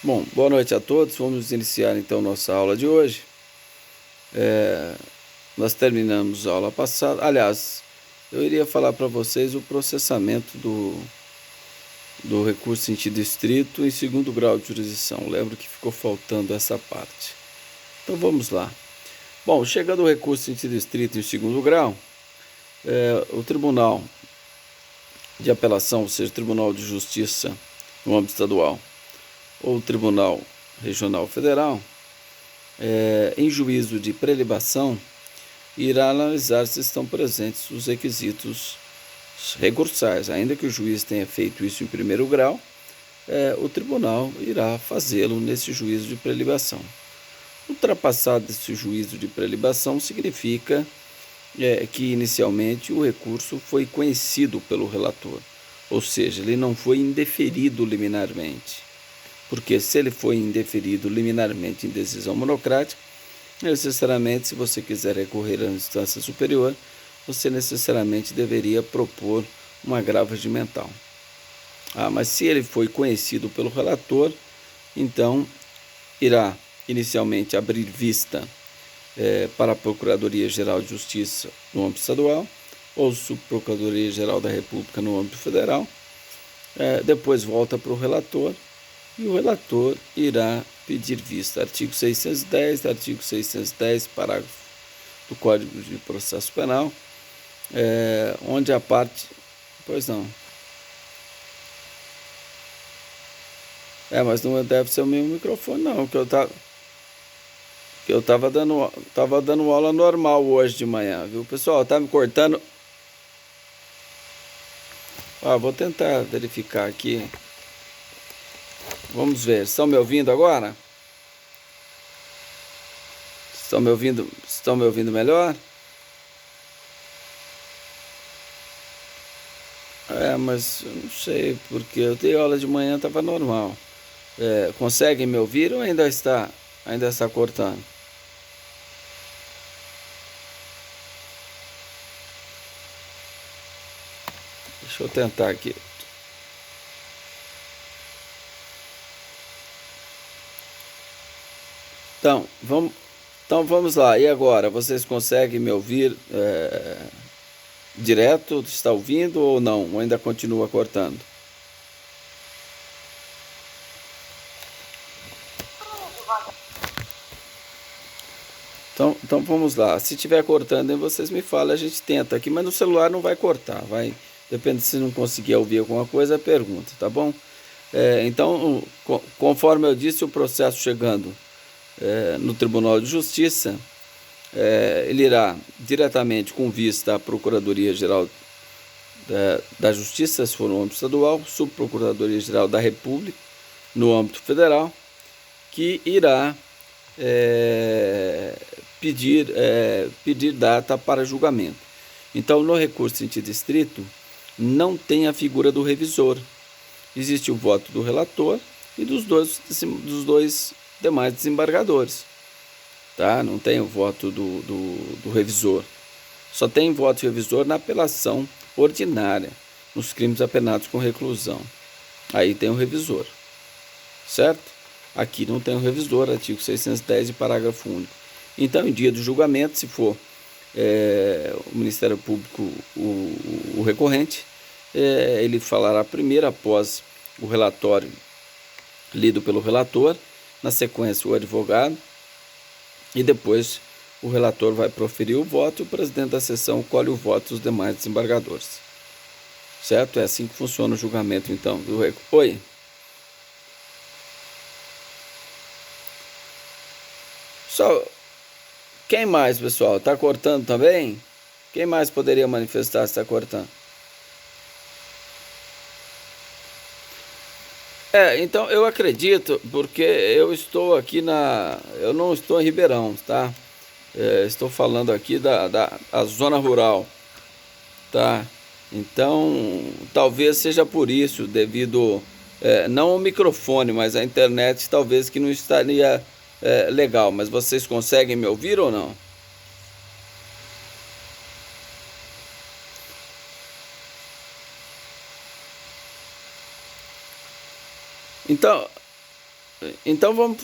Bom, boa noite a todos. Vamos iniciar então nossa aula de hoje. Nós terminamos a aula passada. Aliás, eu iria falar para vocês o processamento do recurso em sentido estrito em segundo grau de jurisdição. Lembro que ficou faltando essa parte. Então vamos lá. Bom, chegando o recurso em sentido estrito em segundo grau, o Tribunal de Apelação, ou seja, o Tribunal de Justiça no âmbito estadual, ou o Tribunal Regional Federal, em juízo de prelibação, irá analisar se estão presentes os requisitos recursais. Ainda que o juiz tenha feito isso em primeiro grau, o tribunal irá fazê-lo nesse juízo de prelibação. Ultrapassado esse juízo de prelibação, significa que inicialmente o recurso foi conhecido pelo relator, ou seja, ele não foi indeferido liminarmente. Porque se ele foi indeferido liminarmente em decisão monocrática, necessariamente, se você quiser recorrer à instância superior, você necessariamente deveria propor um agravo regimental. Mas se ele foi conhecido pelo relator, então irá inicialmente abrir vista para a Procuradoria-Geral de Justiça no âmbito estadual, ou Subprocuradoria-Geral da República no âmbito federal, depois volta para o relator, e o relator irá pedir vista. Artigo 610, parágrafo do Código de Processo Penal, onde a parte... Pois não. Mas não deve ser o meu microfone, não, que eu tava dando aula normal hoje de manhã, viu? Pessoal, tá me cortando. Vou tentar verificar aqui. Vamos ver. Estão me ouvindo agora? Estão me ouvindo melhor? Mas eu não sei, porque eu dei aula de manhã, estava normal. Conseguem me ouvir ou ainda está cortando? Deixa eu tentar aqui. Então, vamos lá. E agora, vocês conseguem me ouvir direto? Está ouvindo ou não? Ou ainda continua cortando? Então vamos lá. Se estiver cortando, vocês me falam, a gente tenta aqui, mas no celular não vai cortar, vai. Depende, se não conseguir ouvir alguma coisa, pergunta, tá bom? Então, conforme eu disse, o processo chegando no Tribunal de Justiça, ele irá diretamente com vista à Procuradoria-Geral da Justiça, se for no âmbito estadual, Subprocuradoria-Geral da República, no âmbito federal, que irá pedir data para julgamento. Então, no recurso em sentido estrito, não tem a figura do revisor. Existe o voto do relator e dos dois demais desembargadores. Tá? Não tem o voto do revisor. Só tem voto de revisor na apelação ordinária, nos crimes apenados com reclusão. Aí tem o revisor, certo? Aqui não tem o revisor, artigo 610, parágrafo único. Então, em dia do julgamento, se for o Ministério Público o recorrente, ele falará primeiro, após o relatório lido pelo relator, na sequência o advogado, e depois o relator vai proferir o voto e o presidente da sessão colhe o voto dos demais desembargadores. Certo? É assim que funciona o julgamento, então. Oi? Só... Quem mais, pessoal? Está cortando também? Quem mais poderia manifestar se está cortando? Então eu acredito, porque eu estou aqui eu não estou em Ribeirão, tá? Estou falando aqui da zona rural, tá? Então, talvez seja por isso, devido, não ao microfone, mas à internet, talvez que não estaria legal. Mas vocês conseguem me ouvir ou não? Então, Então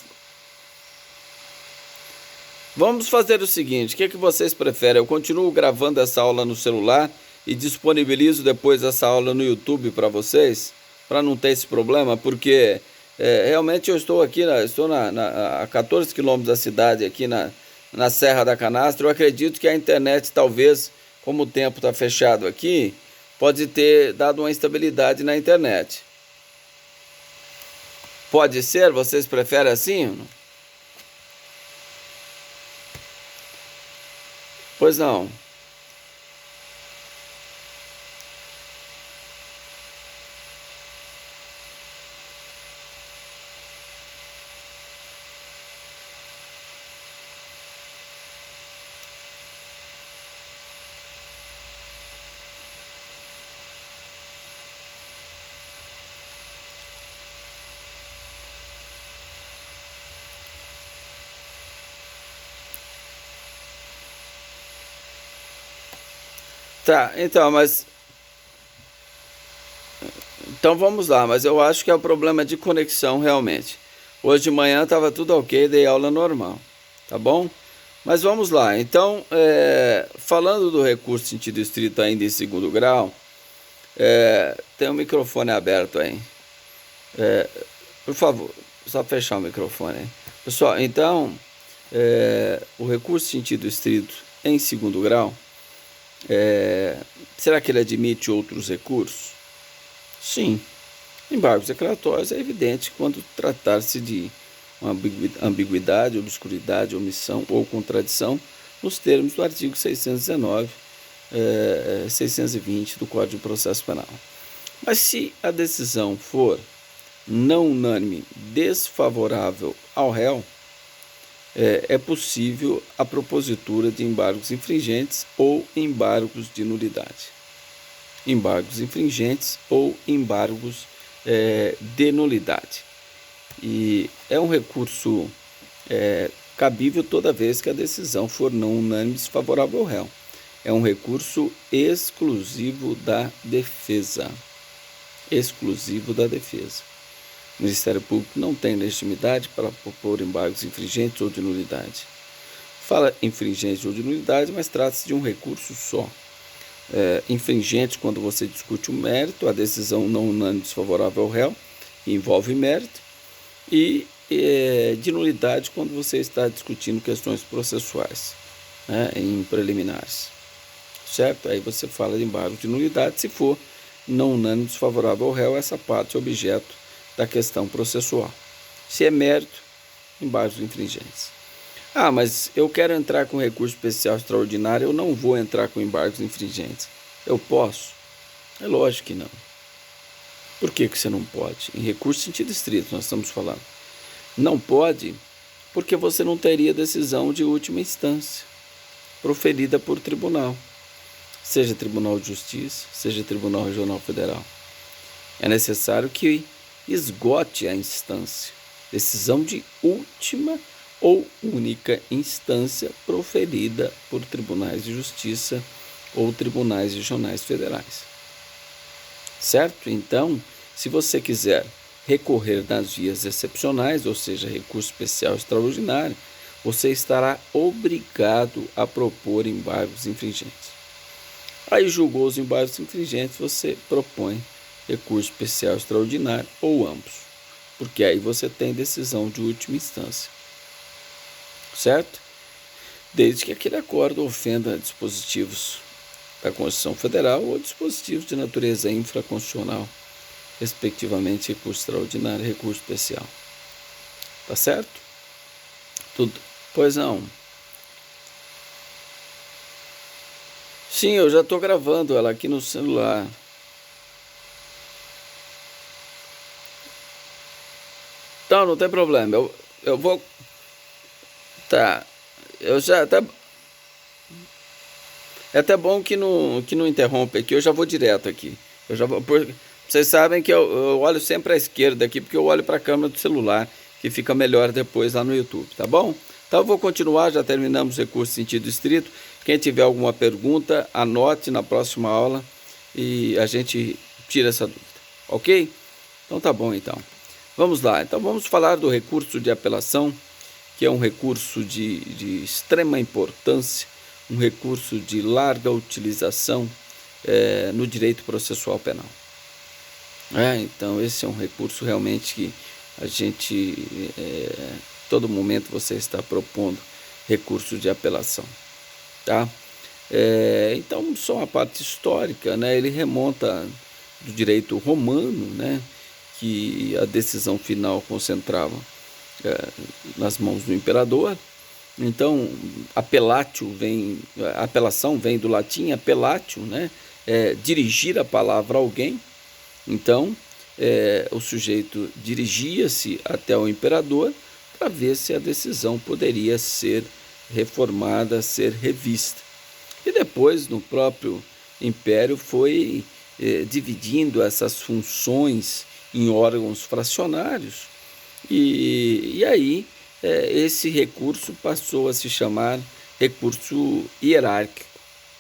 vamos fazer o seguinte, o que vocês preferem? Eu continuo gravando essa aula no celular e disponibilizo depois essa aula no YouTube para vocês, para não ter esse problema, porque realmente eu estou aqui, estou a 14 quilômetros da cidade, aqui na Serra da Canastra. Eu acredito que a internet, talvez, como o tempo está fechado aqui, pode ter dado uma instabilidade na internet. Pode ser? Vocês preferem assim? Pois não. Tá, então vamos lá, mas eu acho que é o problema de conexão realmente. Hoje de manhã estava tudo ok, dei aula normal, tá bom? Mas vamos lá, então, falando do recurso sentido estrito ainda em segundo grau, tem um microfone aberto aí. Por favor, só fechar o microfone aí. Pessoal, então, o recurso sentido estrito em segundo grau, será que ele admite outros recursos? Sim. Embargos declaratórios é evidente quando tratar-se de uma ambiguidade, obscuridade, omissão ou contradição nos termos do artigo 619, 620 do Código de Processo Penal. Mas se a decisão for não unânime desfavorável ao réu, é possível a propositura de embargos infringentes ou embargos de nulidade. Embargos infringentes ou embargos de nulidade. E é um recurso cabível toda vez que a decisão for não unânime desfavorável ao réu. É um recurso exclusivo da defesa. Exclusivo da defesa. O Ministério Público não tem legitimidade para propor embargos infringentes ou de nulidade. Fala infringente ou de nulidade, mas trata-se de um recurso só. Infringente quando você discute o mérito, a decisão não unânime desfavorável ao réu, envolve mérito, e de nulidade quando você está discutindo questões processuais, em preliminares, certo? Aí você fala de embargo de nulidade se for não unânime desfavorável ao réu essa parte objeto da questão processual. Se é mérito, embargos infringentes. Mas eu quero entrar com recurso especial extraordinário, eu não vou entrar com embargos infringentes. Eu posso? É lógico que não. Por que você não pode? Em recurso sentido estrito nós estamos falando. Não pode porque você não teria decisão de última instância proferida por tribunal, seja Tribunal de Justiça, seja Tribunal Regional Federal. É necessário que esgote a instância, decisão de última ou única instância proferida por tribunais de justiça ou tribunais regionais federais. Certo? Então, se você quiser recorrer nas vias excepcionais, ou seja, recurso especial extraordinário, você estará obrigado a propor embargos infringentes. Aí julgou os embargos infringentes, você propõe recurso especial extraordinário ou ambos, porque aí você tem decisão de última instância, certo? Desde que aquele acordo ofenda dispositivos da Constituição Federal ou dispositivos de natureza infraconstitucional, respectivamente recurso extraordinário e recurso especial. Tá certo? Tudo. Pois não. Sim, eu já estou gravando ela aqui no celular. Então, não tem problema. Eu vou... Tá. Eu já... É até bom que não interrompe aqui. Eu já vou direto aqui. Vocês sabem que eu olho sempre à esquerda aqui, porque eu olho para a câmera do celular, que fica melhor depois lá no YouTube, tá bom? Então eu vou continuar, já terminamos o recurso sentido estrito. Quem tiver alguma pergunta, anote na próxima aula e a gente tira essa dúvida, ok? Então tá bom então. Vamos lá, então vamos falar do recurso de apelação, que é um recurso de extrema importância, um recurso de larga utilização no direito processual penal. Então esse é um recurso realmente que a gente, todo momento você está propondo recurso de apelação, tá? Então só a parte histórica, né? Ele remonta do direito romano, né? Que a decisão final concentrava nas mãos do imperador. Então, apelação vem do latim appelatio, né? Dirigir a palavra a alguém. Então, o sujeito dirigia-se até o imperador para ver se a decisão poderia ser reformada, ser revista. E depois, no próprio império, foi dividindo essas funções em órgãos fracionários, e aí esse recurso passou a se chamar recurso hierárquico,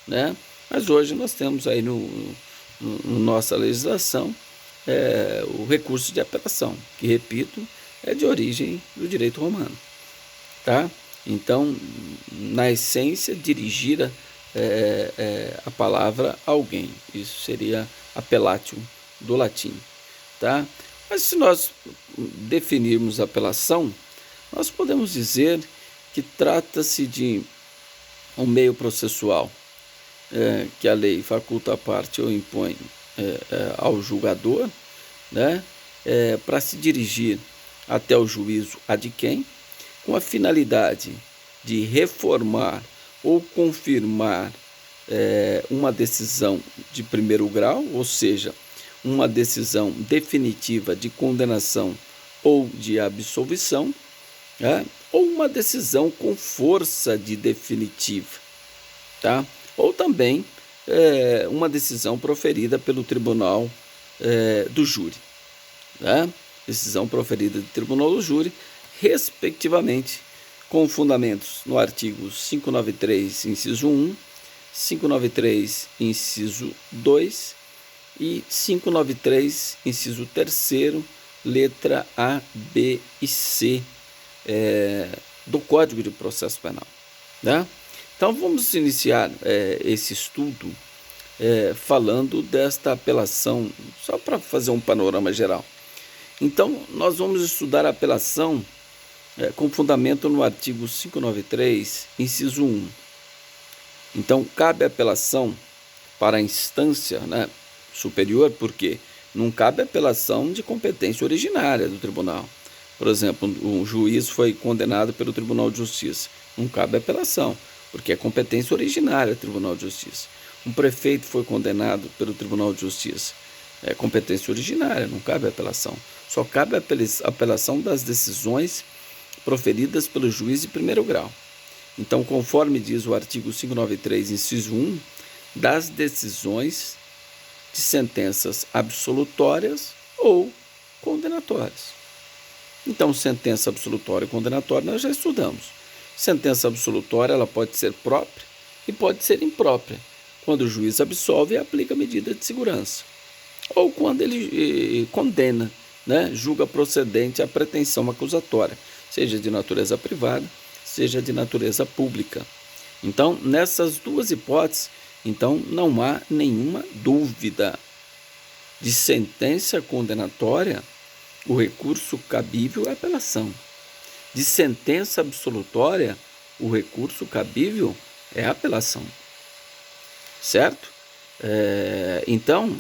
né? Mas hoje nós temos aí no nossa legislação o recurso de apelação, que, repito, é de origem do direito romano, tá? Então, na essência, dirigir a palavra a alguém, isso seria appelatio do latim, tá? Mas se nós definirmos apelação, nós podemos dizer que trata-se de um meio processual que a lei faculta à parte ou impõe ao julgador, né, para se dirigir até o juízo ad quem, com a finalidade de reformar ou confirmar uma decisão de primeiro grau, ou seja, uma decisão definitiva de condenação ou de absolvição, ou uma decisão com força de definitiva, tá? Ou também uma decisão proferida pelo tribunal do júri, né? Decisão proferida do tribunal do júri, respectivamente, com fundamentos no artigo 593, inciso 1, 593, inciso 2 e 593, inciso 3º, letra A, B e C do Código de Processo Penal, né? Então vamos iniciar esse estudo falando desta apelação, só para fazer um panorama geral. Então nós vamos estudar a apelação com fundamento no artigo 593, inciso 1. Então cabe apelação para a instância, né, superior, porque não cabe apelação de competência originária do tribunal. Por exemplo, um juiz foi condenado pelo Tribunal de Justiça, não cabe apelação, porque é competência originária do Tribunal de Justiça. Um prefeito foi condenado pelo Tribunal de Justiça, é competência originária, não cabe apelação. Só cabe apelação das decisões proferidas pelo juiz de primeiro grau. Então, conforme diz o artigo 593, inciso 1, das decisões de sentenças absolutórias ou condenatórias. Então, sentença absolutória e condenatória nós já estudamos. Sentença absolutória ela pode ser própria e pode ser imprópria, quando o juiz absolve e aplica medida de segurança, ou quando ele condena, né, julga procedente a pretensão acusatória, seja de natureza privada, seja de natureza pública. Então, nessas duas hipóteses, então não há nenhuma dúvida. De sentença condenatória, o recurso cabível é apelação. De sentença absolutória, o recurso cabível é apelação. Certo? Então,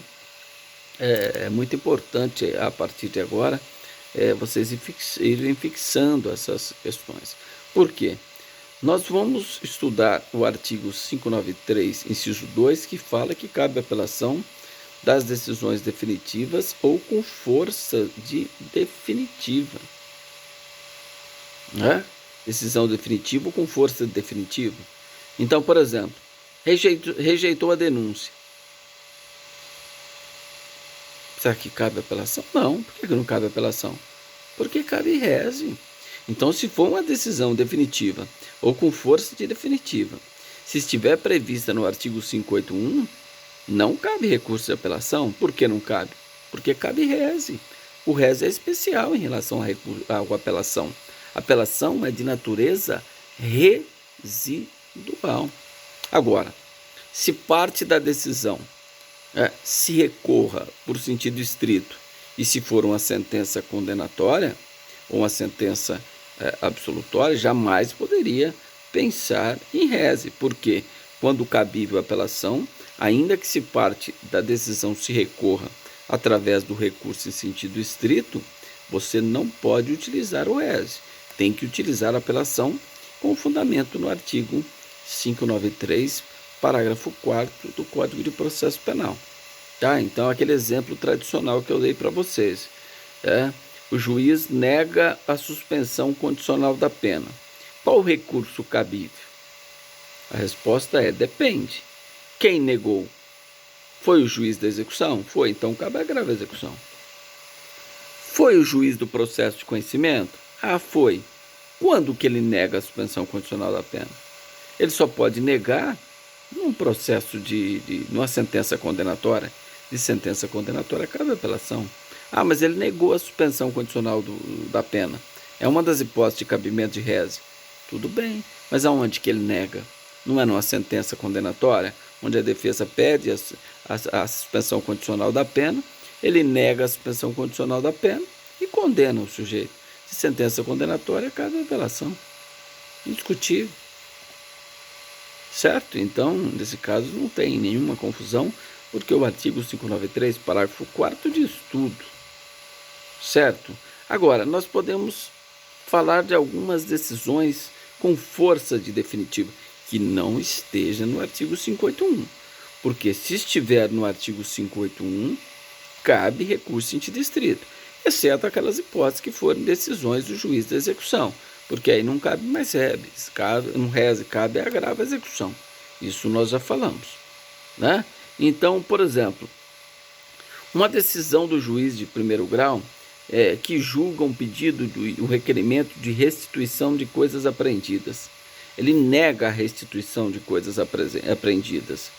é muito importante, a partir de agora, vocês irem fixando essas questões. Por quê? Nós vamos estudar o artigo 593, inciso 2, que fala que cabe apelação das decisões definitivas ou com força de definitiva, né? Decisão definitiva ou com força de definitiva. Então, por exemplo, rejeitou a denúncia. Será que cabe apelação? Não. Por que não cabe apelação? Porque cabe rese. Então, se for uma decisão definitiva ou com força de definitiva, se estiver prevista no artigo 581, não cabe recurso de apelação. Por que não cabe? Porque cabe rese. O rés é especial em relação à apelação. A apelação é de natureza residual. Agora, se parte da decisão se recorra por sentido estrito e se for uma sentença condenatória ou uma sentença absolutória, jamais poderia pensar em rese, porque quando cabível a apelação, ainda que se parte da decisão se recorra através do recurso em sentido estrito, você não pode utilizar o rese. Tem que utilizar a apelação com fundamento no artigo 593, parágrafo 4º do Código de Processo Penal. Tá? Então, aquele exemplo tradicional que eu dei para vocês. O juiz nega a suspensão condicional da pena. Qual o recurso cabível? A resposta é: depende. Quem negou? Foi o juiz da execução? Foi, então cabe agravo à execução. Foi o juiz do processo de conhecimento? Foi. Quando que ele nega a suspensão condicional da pena? Ele só pode negar num processo numa sentença condenatória. De sentença condenatória cabe apelação. Mas ele negou a suspensão condicional da pena. É uma das hipóteses de cabimento de rese. Tudo bem, mas aonde que ele nega? Não é numa sentença condenatória, onde a defesa pede a suspensão condicional da pena, ele nega a suspensão condicional da pena e condena o sujeito. De sentença condenatória cabe apelação. Indiscutível. Certo? Então, nesse caso, não tem nenhuma confusão, porque o artigo 593, parágrafo 4º diz tudo. Certo? Agora, nós podemos falar de algumas decisões com força de definitivo, que não esteja no artigo 581. Porque se estiver no artigo 581, cabe recurso em sentido estrito, exceto aquelas hipóteses que forem decisões do juiz da execução, porque aí não cabe mais rese, cabe agravo à execução. Isso nós já falamos, né? Então, por exemplo, uma decisão do juiz de primeiro grau que julga um pedido, um requerimento de restituição de coisas apreendidas. Ele nega a restituição de coisas apreendidas.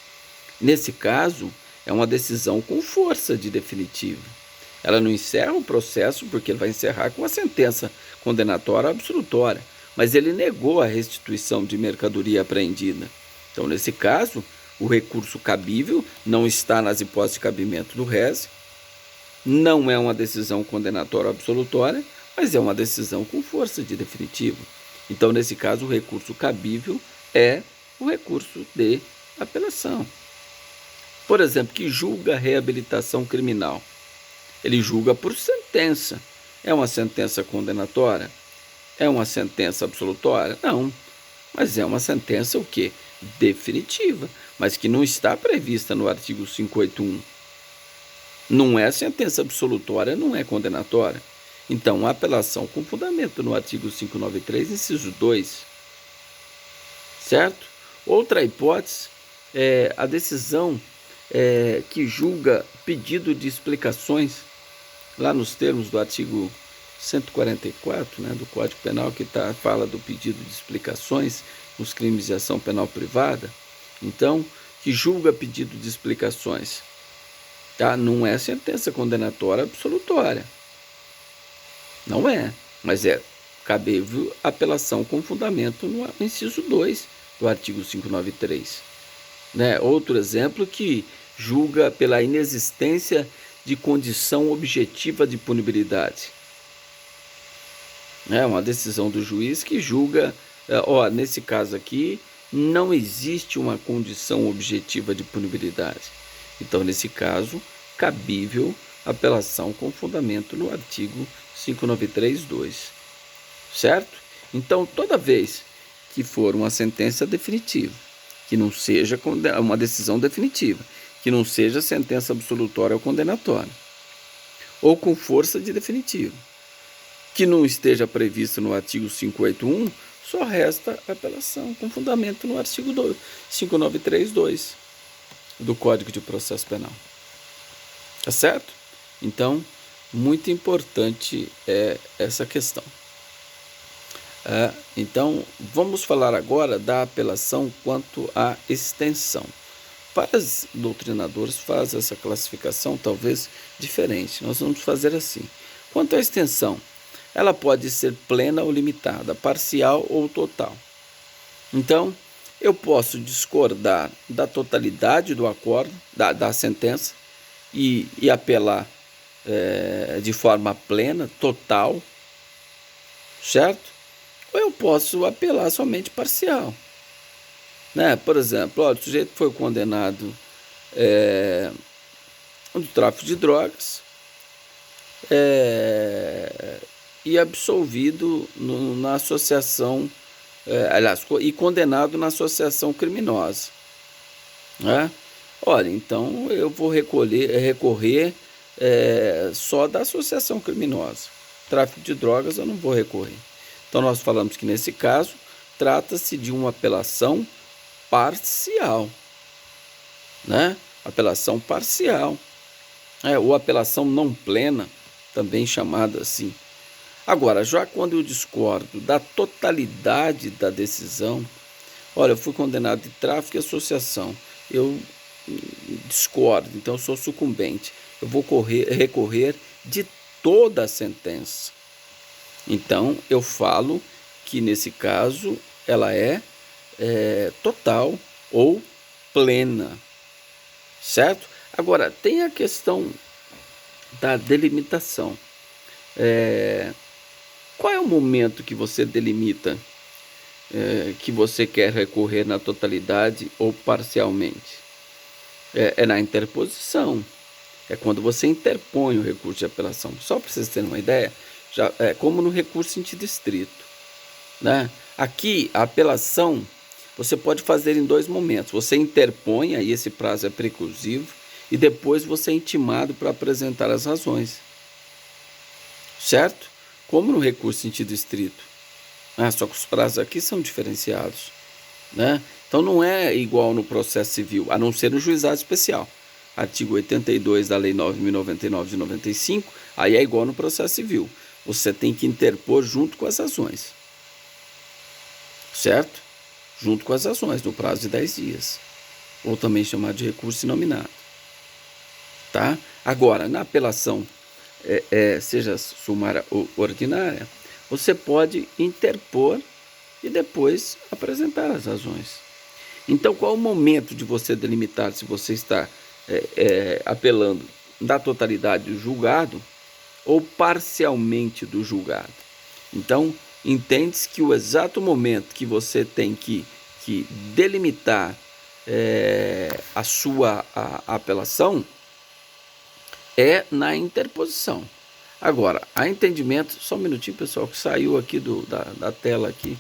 Nesse caso, é uma decisão com força de definitivo. Ela não encerra o processo, porque ele vai encerrar com a sentença condenatória absolutória, mas ele negou a restituição de mercadoria apreendida. Então, nesse caso, o recurso cabível não está nas hipóteses de cabimento do rese, não é uma decisão condenatória absolutória, mas é uma decisão com força de definitivo. Então, nesse caso, o recurso cabível é o recurso de apelação. Por exemplo, que julga a reabilitação criminal. Ele julga por sentença. É uma sentença condenatória? É uma sentença absolutória? Não. Mas é uma sentença o quê? Definitiva, mas que não está prevista no artigo 581. Não é sentença absolutória, não é condenatória. Então, a apelação com fundamento no artigo 593, inciso 2. Certo? Outra hipótese é a decisão que julga pedido de explicações, lá nos termos do artigo 144, do Código Penal, que fala do pedido de explicações nos crimes de ação penal privada. Então, que julga pedido de explicações. Não é sentença condenatória absolutória. Não é, mas é cabível apelação com fundamento no inciso 2 do artigo 593. Outro exemplo que julga pela inexistência de condição objetiva de punibilidade. Uma decisão do juiz que julga, nesse caso aqui, não existe uma condição objetiva de punibilidade. Então, nesse caso, cabível apelação com fundamento no artigo 593.2. Certo? Então, toda vez que for uma sentença definitiva, que não seja uma decisão definitiva, que não seja sentença absolutória ou condenatória, ou com força de definitivo, que não esteja previsto no artigo 581, só resta apelação com fundamento no artigo 593.2 do Código de Processo Penal. Tá certo? Então, muito importante essa questão. Então, vamos falar agora da apelação quanto à extensão. Vários doutrinadores fazem essa classificação talvez diferente. Nós vamos fazer assim. Quanto à extensão, ela pode ser plena ou limitada, parcial ou total. Então, eu posso discordar da totalidade do acordo, da sentença, e apelar de forma plena, total, certo? Ou eu posso apelar somente parcial. Né? Por exemplo, o sujeito foi condenado do tráfico de drogas e absolvido na associação, aliás, e condenado na associação criminosa. Né? Olha, então eu vou recorrer só da associação criminosa. Tráfico de drogas eu não vou recorrer. Então nós falamos que nesse caso trata-se de uma apelação parcial, né? Apelação parcial, ou apelação não plena, também chamada assim. Agora, já quando eu discordo da totalidade da decisão, olha, eu fui condenado de tráfico e associação, eu discordo, então eu sou sucumbente, eu vou recorrer de toda a sentença. Então, eu falo que nesse caso ela é total ou plena, certo? Agora, tem a questão da delimitação. Qual é o momento que você delimita que você quer recorrer na totalidade ou parcialmente? É na interposição. É quando você interpõe o recurso de apelação. Só para vocês terem uma ideia, já é como no recurso em sentido estrito, né? Aqui, a apelação, você pode fazer em dois momentos. Você interpõe, aí esse prazo é preclusivo, e depois você é intimado para apresentar as razões. Certo? Como no recurso em sentido estrito. Só que os prazos aqui são diferenciados, né? Então não é igual no processo civil, a não ser no juizado especial. Artigo 82 da Lei 9.099 de 95, aí é igual no processo civil. Você tem que interpor junto com as ações. Certo? Junto com as ações, no prazo de 10 dias. Ou também chamado de recurso inominado. Tá? Agora, na apelação, seja sumária ou ordinária, você pode interpor e depois apresentar as razões. Então, qual é o momento de você delimitar se você está apelando da totalidade do julgado ou parcialmente do julgado? Então, entende-se que o exato momento que você tem que delimitar a sua apelação é na interposição. Agora, há entendimento, só um minutinho, pessoal, que saiu aqui da tela aqui.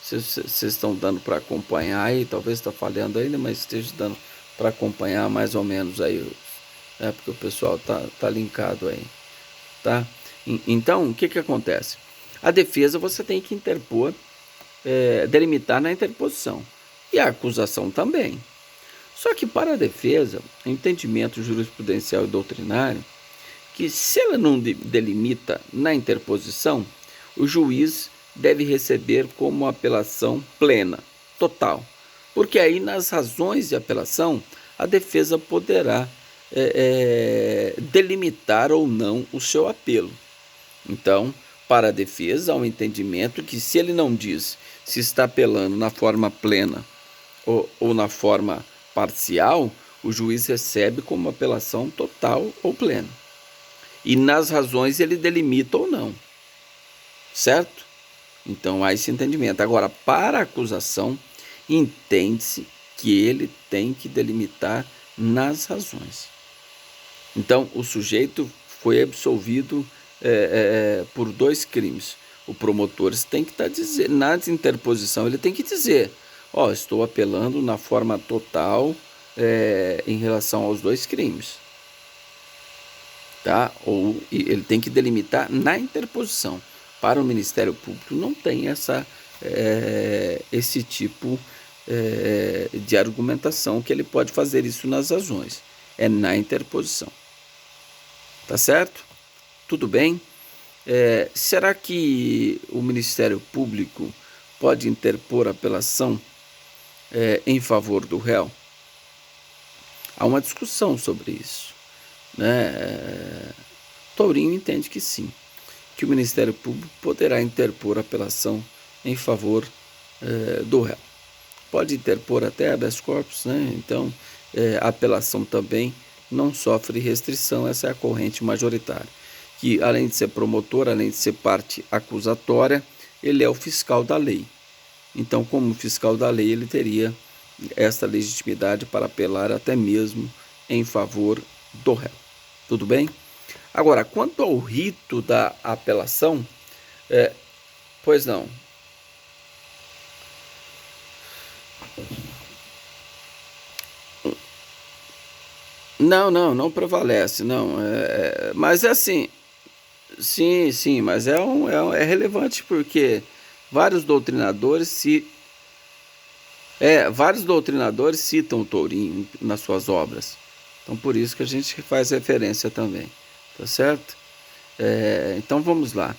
Vocês estão dando para acompanhar aí, talvez está falhando ainda, mas esteja dando para acompanhar mais ou menos aí, porque o pessoal tá linkado aí, tá? Então, o que acontece? A defesa você tem que interpor, delimitar na interposição, e a acusação também. Só que para a defesa, o entendimento jurisprudencial e doutrinário, que se ela não delimita na interposição, o juiz deve receber como apelação plena, total. Porque aí nas razões de apelação, a defesa poderá delimitar ou não o seu apelo. Então, para a defesa, há um entendimento que se ele não diz se está apelando na forma plena ou na forma parcial, o juiz recebe como apelação total ou plena. E nas razões ele delimita ou não. Certo? Então há esse entendimento. Agora, para a acusação, entende-se que ele tem que delimitar nas razões. Então, o sujeito foi absolvido por 2 crimes. O promotor tem que estar dizendo, na interposição, ele tem que dizer: estou apelando na forma total em relação aos 2 crimes. Tá? Ou ele tem que delimitar na interposição. Para o Ministério Público não tem esse tipo de argumentação que ele pode fazer isso nas razões. É na interposição. Tá certo? Tudo bem? Será que o Ministério Público pode interpor apelação em favor do réu? Há uma discussão sobre isso, né? Tourinho entende que sim. que o Ministério Público poderá interpor apelação em favor do réu. Pode interpor até habeas corpus, né? Então, a apelação também não sofre restrição, essa é a corrente majoritária. Que, além de ser promotor, além de ser parte acusatória, ele é o fiscal da lei. Então, como fiscal da lei, ele teria esta legitimidade para apelar até mesmo em favor do réu. Tudo bem? Agora, quanto ao rito da apelação, pois não. Não prevalece, não. Mas é assim, sim, mas é relevante porque vários doutrinadores citam o tourinho nas suas obras. Então, por isso que a gente faz referência também, tá certo? Então, vamos lá.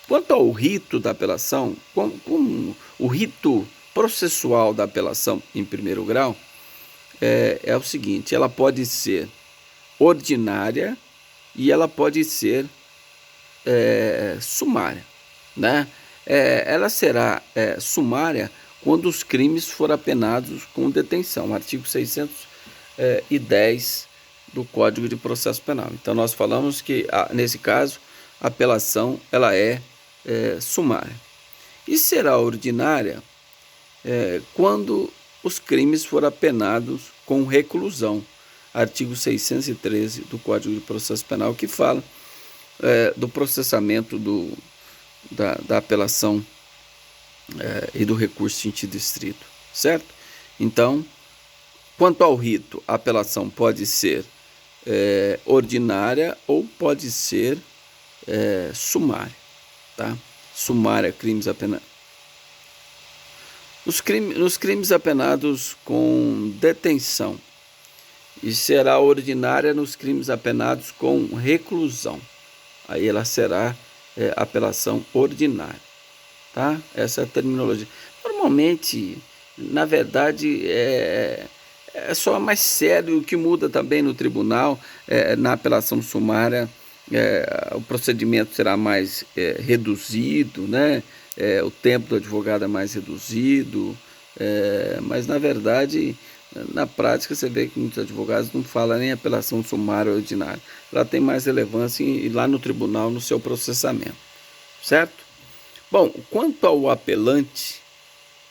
Quanto ao rito da apelação, como o rito processual da apelação em primeiro grau, é o seguinte: ela pode ser ordinária e ela pode ser sumária, né? Ela será sumária quando os crimes forem apenados com detenção, artigo 610 do Código de Processo Penal. Então, nós falamos que, nesse caso, a apelação ela é sumária. E será ordinária quando os crimes forem apenados com reclusão, artigo 613 do Código de Processo Penal, que fala do processamento da apelação e do recurso em sentido estrito, certo? Então, quanto ao rito, a apelação pode ser ordinária ou pode ser sumária, tá? Sumária, crimes apenados. Nos crimes apenados com detenção, e será ordinária nos crimes apenados com reclusão. Aí ela será apelação ordinária, tá? Essa é a terminologia. Normalmente, na verdade, é só mais sério. O que muda também no tribunal, na apelação sumária, o procedimento será mais reduzido, né? O tempo do advogado é mais reduzido, mas na verdade, na prática, você vê que muitos advogados não falam nem apelação sumária ou ordinária. Ela tem mais relevância lá no tribunal, no seu processamento, certo? Bom, quanto ao apelante,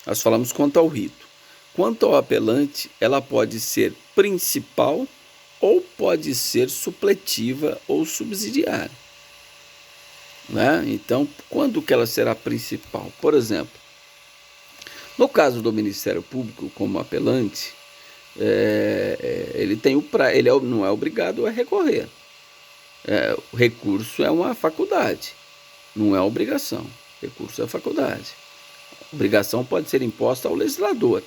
nós falamos quanto ao rito. Quanto ao apelante, ela pode ser principal ou pode ser supletiva ou subsidiária, né? Então, quando que ela será principal? Por exemplo, no caso do Ministério Público como apelante, ele não é obrigado a recorrer. O recurso é uma faculdade, não é obrigação. Recurso é faculdade. Obrigação pode ser imposta ao legislador,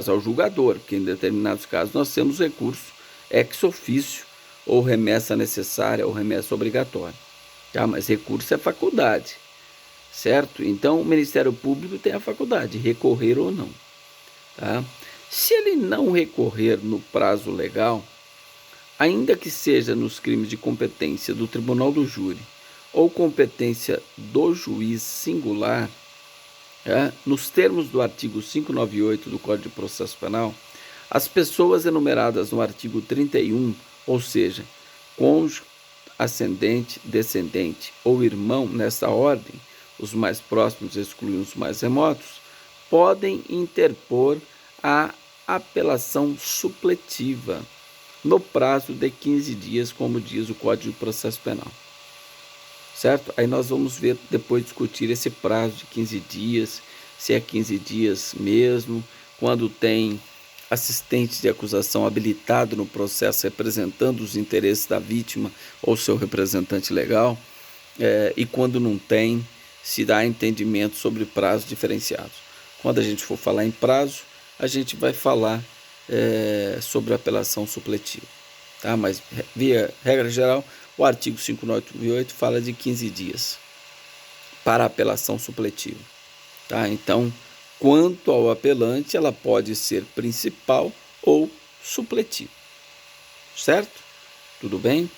ao julgador, porque em determinados casos nós temos recurso ex officio, ou remessa necessária, ou remessa obrigatória. Tá? Mas recurso é faculdade, certo? Então o Ministério Público tem a faculdade de recorrer ou não. Tá? Se ele não recorrer no prazo legal, ainda que seja nos crimes de competência do tribunal do júri ou competência do juiz singular, nos termos do artigo 598 do Código de Processo Penal, as pessoas enumeradas no artigo 31, ou seja, cônjuge, ascendente, descendente ou irmão nessa ordem, os mais próximos excluindo os mais remotos, podem interpor a apelação supletiva no prazo de 15 dias, como diz o Código de Processo Penal. Certo? Aí nós vamos ver, depois discutir esse prazo de 15 dias, se é 15 dias mesmo, quando tem assistente de acusação habilitado no processo representando os interesses da vítima ou seu representante legal, e quando não tem, se dá entendimento sobre prazos diferenciados. Quando a gente for falar em prazo, a gente vai falar sobre a apelação supletiva, tá? Mas, via regra geral, o artigo 598 fala de 15 dias para a apelação supletiva, tá? Então, quanto ao apelante, ela pode ser principal ou supletiva, certo? Tudo bem?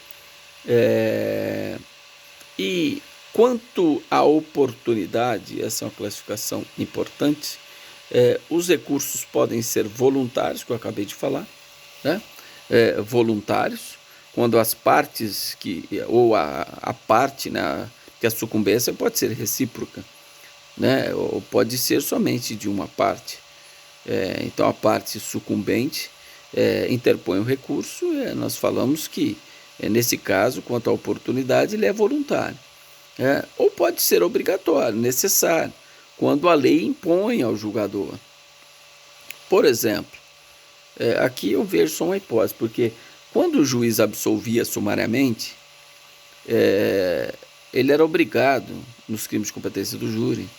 E quanto à oportunidade, essa é uma classificação importante, os recursos podem ser voluntários, que eu acabei de falar, né? Voluntários, quando as partes, ou a parte, né, que a sucumbência pode ser recíproca, né? Ou pode ser somente de uma parte. Então a parte sucumbente interpõe o recurso, nós falamos que, nesse caso, quanto à oportunidade, ele é voluntário. Ou pode ser obrigatório, necessário, quando a lei impõe ao julgador. Por exemplo, aqui eu vejo só uma hipótese, porque quando o juiz absolvia sumariamente, ele era obrigado, nos crimes de competência do júri,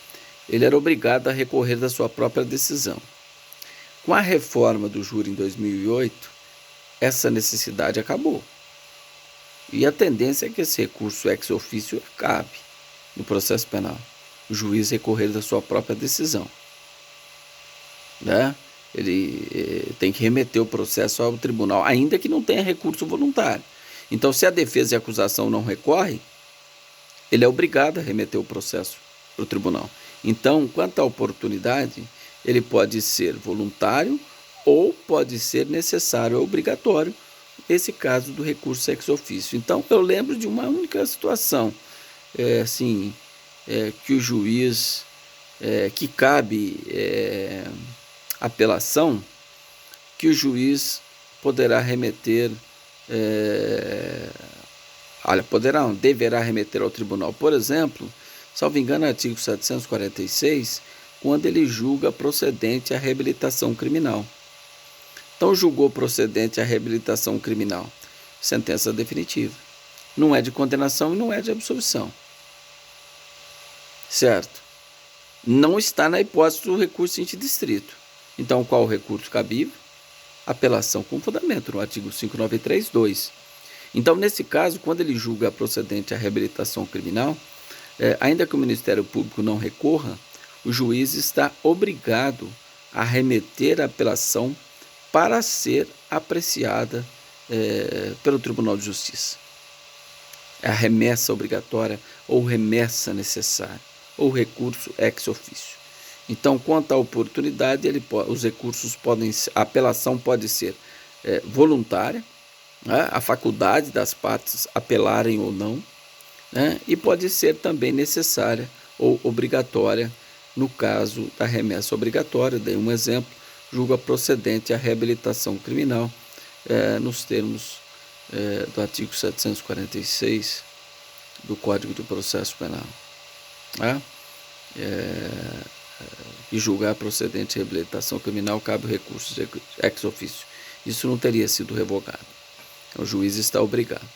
ele era obrigado a recorrer da sua própria decisão. Com a reforma do júri em 2008, essa necessidade acabou. E a tendência é que esse recurso ex officio acabe no processo penal. O juiz recorrer da sua própria decisão, né? Ele tem que remeter o processo ao tribunal, ainda que não tenha recurso voluntário. Então, se a defesa e a acusação não recorrem, ele é obrigado a remeter o processo para o tribunal. Então, quanto à oportunidade, ele pode ser voluntário ou pode ser necessário ou obrigatório, esse caso do recurso ex officio. Então, eu lembro de uma única situação, que o juiz, que cabe apelação, que o juiz poderá remeter, deverá remeter ao tribunal. Por exemplo, salvo engano, artigo 746, quando ele julga procedente a reabilitação criminal. Então, julgou procedente a reabilitação criminal, sentença definitiva. Não é de condenação e não é de absolvição. Certo? Não está na hipótese do recurso interdistrito. Então, qual o recurso cabível? Apelação com fundamento, no artigo 593(2). Então, nesse caso, quando ele julga procedente a reabilitação criminal, ainda que o Ministério Público não recorra, o juiz está obrigado a remeter a apelação para ser apreciada pelo Tribunal de Justiça. É a remessa obrigatória ou remessa necessária, ou recurso ex officio. Então, quanto à oportunidade, os recursos a apelação pode ser voluntária, né, a faculdade das partes apelarem ou não, né, e pode ser também necessária ou obrigatória, no caso da remessa obrigatória. Dei um exemplo, julga procedente a reabilitação criminal, nos termos do artigo 746 do Código de Processo Penal. Né? E julgar procedente de reabilitação criminal, cabe o recurso ex officio. Isso não teria sido revogado. Então, o juiz está obrigado.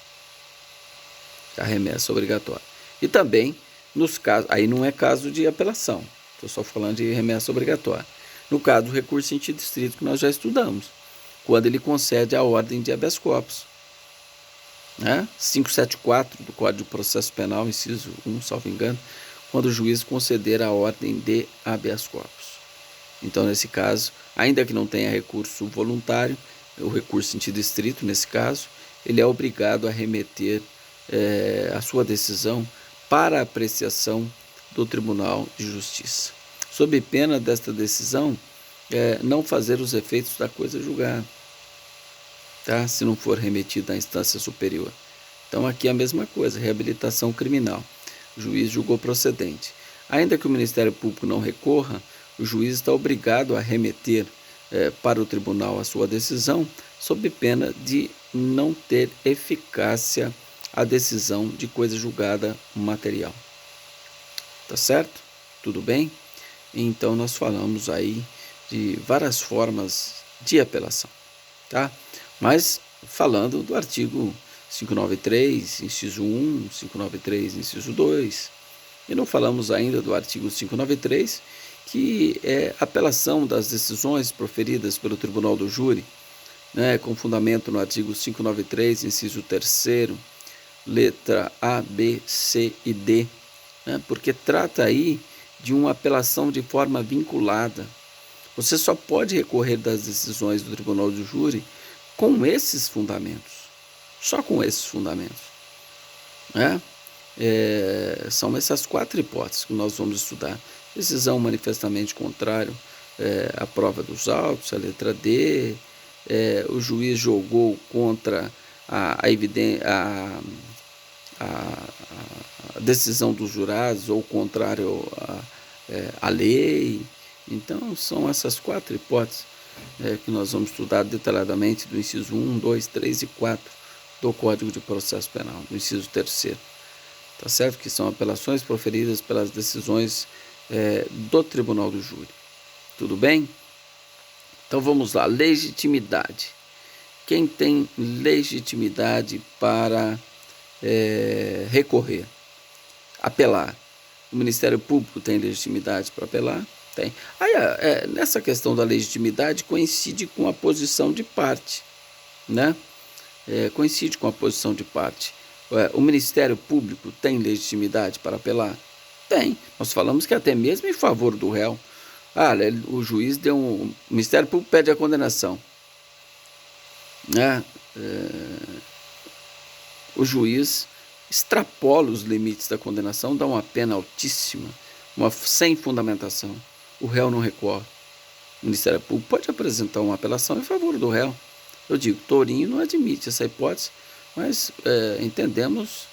A remessa obrigatória. E também, nos casos, aí não é caso de apelação, estou só falando de remessa obrigatória. No caso do recurso interdistrito, que nós já estudamos, quando ele concede a ordem de habeas corpus. 574 do Código de Processo Penal, inciso 1, salvo engano, quando o juiz conceder a ordem de habeas corpus. Então, nesse caso, ainda que não tenha recurso voluntário, o recurso interdistrito, nesse caso, ele é obrigado a remeter a sua decisão para a apreciação do Tribunal de Justiça, sob pena desta decisão não fazer os efeitos da coisa julgada, tá? Se não for remetida à instância superior. Então, aqui é a mesma coisa, reabilitação criminal. O juiz julgou procedente. Ainda que o Ministério Público não recorra, o juiz está obrigado a remeter para o tribunal a sua decisão, sob pena de não ter eficácia a decisão de coisa julgada material. Tá certo? Tudo bem? Então, nós falamos aí de várias formas de apelação, tá? Mas falando do artigo 593, inciso 1, 593, inciso 2, e não falamos ainda do artigo 593, que é apelação das decisões proferidas pelo Tribunal do Júri, né, com fundamento no artigo 593, inciso 3º, letra A, B, C e D, né, porque trata aí de uma apelação de forma vinculada. Você só pode recorrer das decisões do Tribunal do Júri com esses fundamentos, só com esses fundamentos, né? São essas 4 hipóteses que nós vamos estudar. Decisão manifestamente contrária à prova dos autos, a letra D. O juiz jogou contra a decisão dos jurados ou contrário à lei. Então, são essas 4 hipóteses que nós vamos estudar detalhadamente do inciso 1, 2, 3 e 4 do Código de Processo Penal, do inciso 3º. Tá certo? Que são apelações proferidas pelas decisões do Tribunal do Júri. Tudo bem? Então vamos lá. Legitimidade. Quem tem legitimidade para recorrer? Apelar. O Ministério Público tem legitimidade para apelar? Tem. Aí, nessa questão da legitimidade coincide com a posição de parte, né? Coincide com a posição de parte. O Ministério Público tem legitimidade para apelar? Tem. Nós falamos que até mesmo em favor do réu. O juiz deu o Ministério Público pede a condenação. Né? O juiz extrapola os limites da condenação, dá uma pena altíssima, sem fundamentação. O réu não recorre. O Ministério Público pode apresentar uma apelação em favor do réu. Eu digo, Tourinho não admite essa hipótese, mas entendemos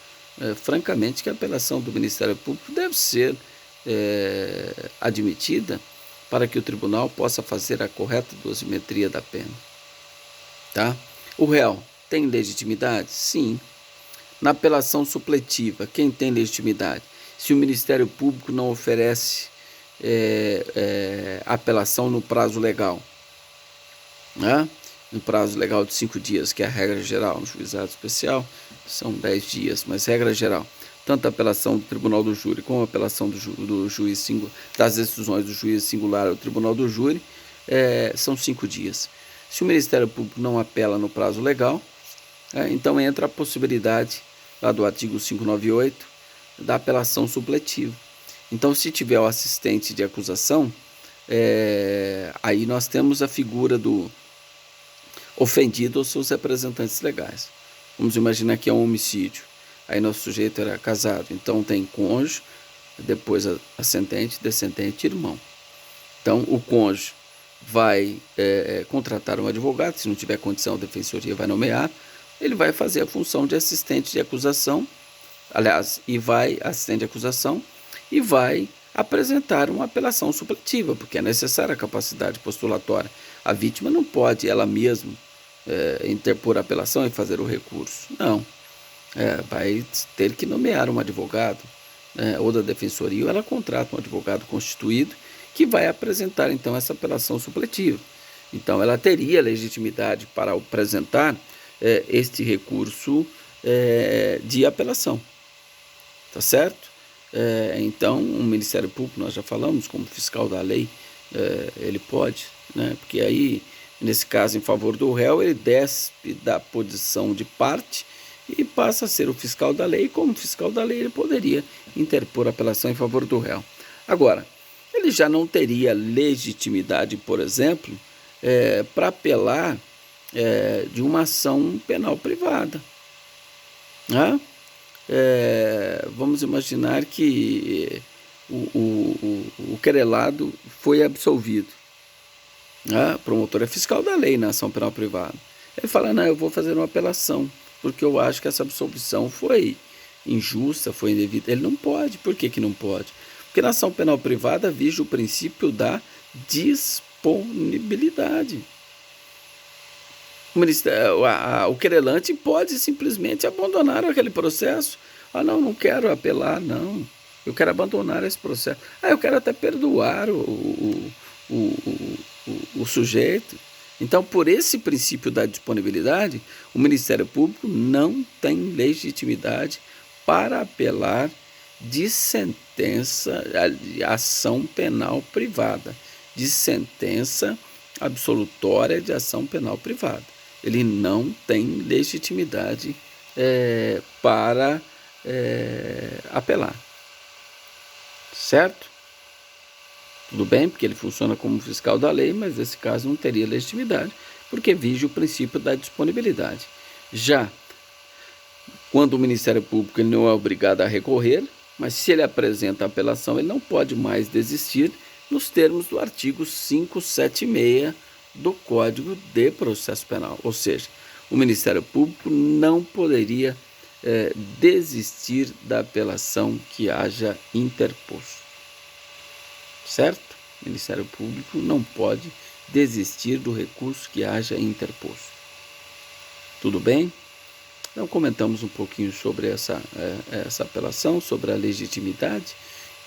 francamente que a apelação do Ministério Público deve ser admitida para que o tribunal possa fazer a correta dosimetria da pena. Tá? O réu tem legitimidade? Sim. Na apelação supletiva, quem tem legitimidade? Se o Ministério Público não oferece apelação no prazo legal, né? No prazo legal de 5 dias, que é a regra geral, no juizado especial são 10 dias, mas regra geral, tanto a apelação do Tribunal do Júri como a apelação do juiz singular, das decisões do juiz singular ao Tribunal do Júri, são 5 dias. Se o Ministério Público não apela no prazo legal, então entra a possibilidade, lá do artigo 598, da apelação supletiva. Então, se tiver o assistente de acusação, aí nós temos a figura do ofendido ou seus representantes legais. Vamos imaginar que é um homicídio. Aí nosso sujeito era casado, então tem cônjuge, depois ascendente, descendente e irmão. Então, o cônjuge vai contratar um advogado, se não tiver condição, a defensoria vai nomear, ele vai fazer a função de assistente de acusação, assistente de acusação, e vai apresentar uma apelação supletiva, porque é necessária a capacidade postulatória. A vítima não pode ela mesma interpor a apelação e fazer o recurso. Não. Vai ter que nomear um advogado, ou da defensoria, ou ela contrata um advogado constituído que vai apresentar então essa apelação supletiva. Então ela teria legitimidade para apresentar este recurso de apelação. Tá certo? Então o Ministério Público, nós já falamos, como fiscal da lei, ele pode, né? Porque aí, nesse caso, em favor do réu, ele desce da posição de parte e passa a ser o fiscal da lei, e como fiscal da lei ele poderia interpor apelação em favor do réu. Agora, ele já não teria legitimidade, por exemplo, para apelar de uma ação penal privada. Né? Vamos imaginar que o querelado foi absolvido. O promotor é fiscal da lei na ação penal privada. Ele fala, não, eu vou fazer uma apelação, porque eu acho que essa absolvição foi injusta, foi indevida. Ele não pode. Por que que não pode? Porque na ação penal privada vige o princípio da disponibilidade. O querelante pode simplesmente abandonar aquele processo. Não quero apelar, não. Eu quero abandonar esse processo. Eu quero até perdoar o sujeito. Então, por esse princípio da disponibilidade, o Ministério Público não tem legitimidade para apelar de sentença, de ação penal privada, de sentença absolutória de ação penal privada. Ele não tem legitimidade para apelar. Certo? Tudo bem, porque ele funciona como fiscal da lei, mas nesse caso não teria legitimidade, porque vige o princípio da disponibilidade. Já quando o Ministério Público ele não é obrigado a recorrer, mas se ele apresenta a apelação, ele não pode mais desistir nos termos do artigo 576 do Código de Processo Penal. Ou seja, o Ministério Público não poderia desistir da apelação que haja interposto. Certo? O Ministério Público não pode desistir do recurso que haja interposto. Tudo bem? Então comentamos um pouquinho sobre essa apelação, sobre a legitimidade.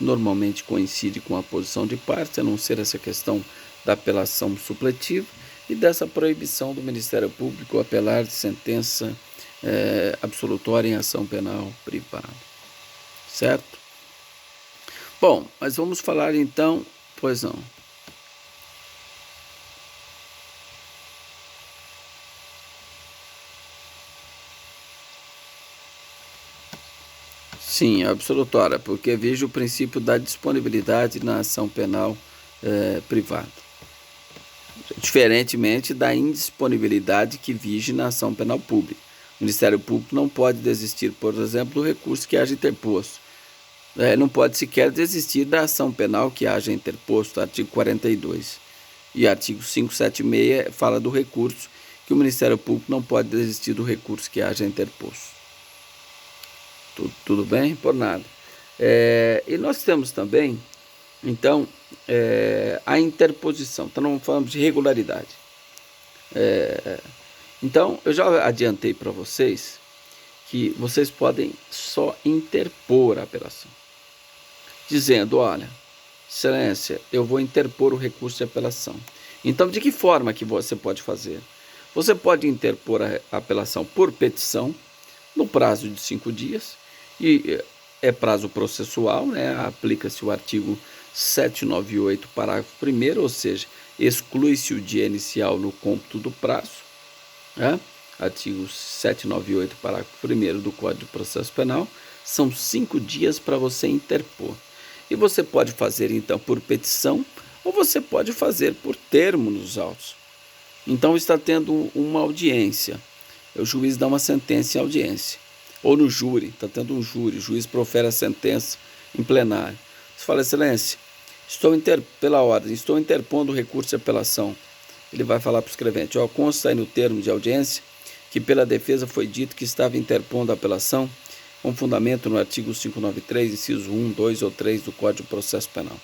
Normalmente coincide com a posição de parte, a não ser essa questão da apelação supletiva e dessa proibição do Ministério Público apelar de sentença absolutória em ação penal privada. Certo? Bom, mas vamos falar então, pois não. Sim, absolutória, porque vejo o princípio da disponibilidade na ação penal privada. Diferentemente da indisponibilidade que vige na ação penal pública. O Ministério Público não pode desistir, por exemplo, do recurso que haja interposto. Não pode sequer desistir da ação penal que haja interposto, artigo 42. E artigo 576 fala do recurso, que o Ministério Público não pode desistir do recurso que haja interposto. Tudo bem? Por nada. E nós temos também, então, a interposição. Então, não falamos de regularidade. Então, eu já adiantei para vocês que vocês podem só interpor a apelação, dizendo, olha, excelência, eu vou interpor o recurso de apelação. Então, de que forma que você pode fazer? Você pode interpor a apelação por petição, no prazo de 5 dias, e é prazo processual, né? Aplica-se o artigo 798, parágrafo 1º, ou seja, exclui-se o dia inicial no cômputo do prazo, né? Artigo 798, parágrafo 1º do Código de Processo Penal, são 5 dias para você interpor. E você pode fazer, então, por petição, ou você pode fazer por termo nos autos. Então, está tendo uma audiência, o juiz dá uma sentença em audiência, ou no júri, está tendo um júri, o juiz profere a sentença em plenário. Você fala, excelência, pela ordem, estou interpondo o recurso de apelação. Ele vai falar para o escrevente, consta aí no termo de audiência que pela defesa foi dito que estava interpondo a apelação com fundamento no artigo 593, inciso 1, 2 ou 3 do Código de Processo Penal.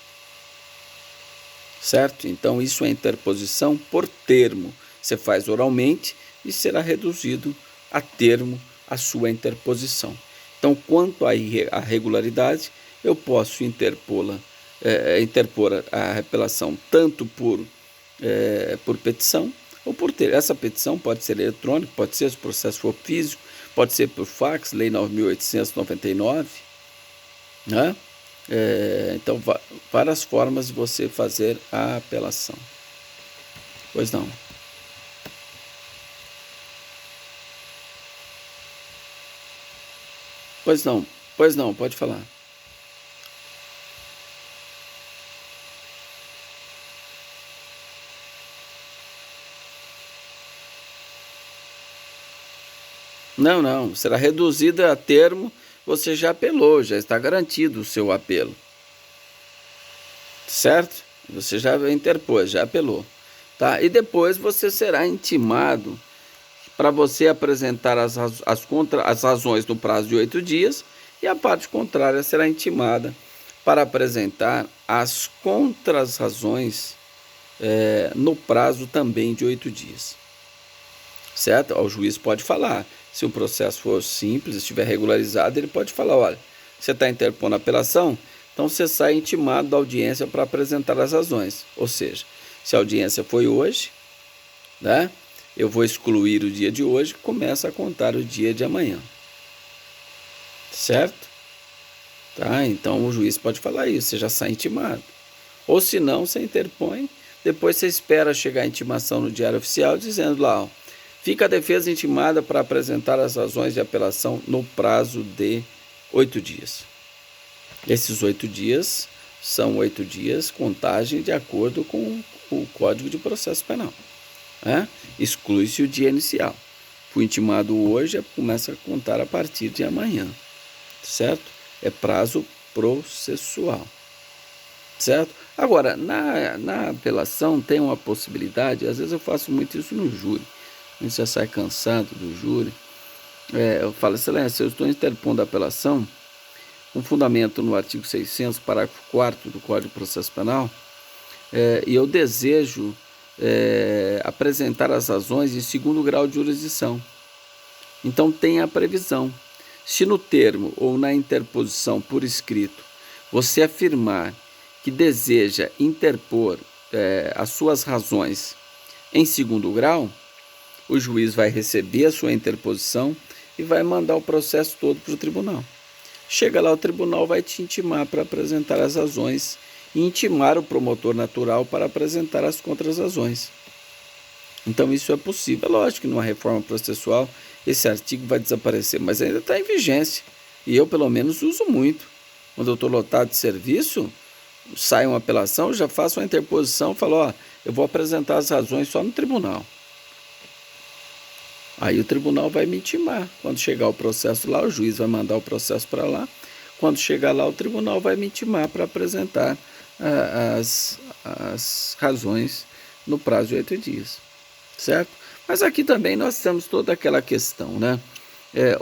Certo? Então, isso é interposição por termo. Você faz oralmente e será reduzido a termo a sua interposição. Então, quanto à regularidade, eu posso interpor a apelação tanto por petição ou por termo. Essa petição pode ser eletrônica, pode ser, se o processo for físico, pode ser por fax, Lei 9.899, né? Então, várias formas de você fazer a apelação. Pois não. Pois não, pode falar. Não, será reduzida a termo, você já apelou, já está garantido o seu apelo. Certo? Você já interpôs, já apelou. Tá? E depois você será intimado para você apresentar as razões no prazo de 8 dias e a parte contrária será intimada para apresentar as contrarrazões no prazo também de 8 dias. Certo? O juiz pode falar, se o processo for simples, estiver regularizado, ele pode falar, olha, você está interpondo a apelação, então você sai intimado da audiência para apresentar as razões. Ou seja, se a audiência foi hoje, né, eu vou excluir o dia de hoje, começa a contar o dia de amanhã. Certo? Tá? Então o juiz pode falar isso, você já sai intimado. Ou se não, você interpõe, depois você espera chegar a intimação no Diário Oficial, dizendo lá, fica a defesa intimada para apresentar as razões de apelação no prazo de 8 dias. Esses 8 dias são 8 dias contagem de acordo com o Código de Processo Penal. Exclui-se o dia inicial. fui intimado hoje, começa a contar a partir de amanhã, certo? É prazo processual, certo? Agora, na apelação tem uma possibilidade, às vezes eu faço muito isso no júri, a gente já sai cansado do júri. Eu falo, excelência, eu estou interpondo a apelação com fundamento no artigo 600, parágrafo 4º do Código de Processo Penal, e eu desejo apresentar as razões em segundo grau de jurisdição. Então tem a previsão. Se no termo ou na interposição por escrito você afirmar que deseja interpor as suas razões em segundo grau, o juiz vai receber a sua interposição e vai mandar o processo todo para o tribunal. Chega lá, o tribunal vai te intimar para apresentar as razões e intimar o promotor natural para apresentar as contrarrazões. Então isso é possível. É lógico que numa reforma processual esse artigo vai desaparecer, mas ainda está em vigência. E eu, pelo menos, uso muito. Quando eu estou lotado de serviço, sai uma apelação, já faço uma interposição, falo, eu vou apresentar as razões só no tribunal. Aí o tribunal vai me intimar. Quando chegar o processo lá, o juiz vai mandar o processo para lá. Quando chegar lá, o tribunal vai me intimar para apresentar as razões no prazo de 8 dias. Certo? Mas aqui também nós temos toda aquela questão, né?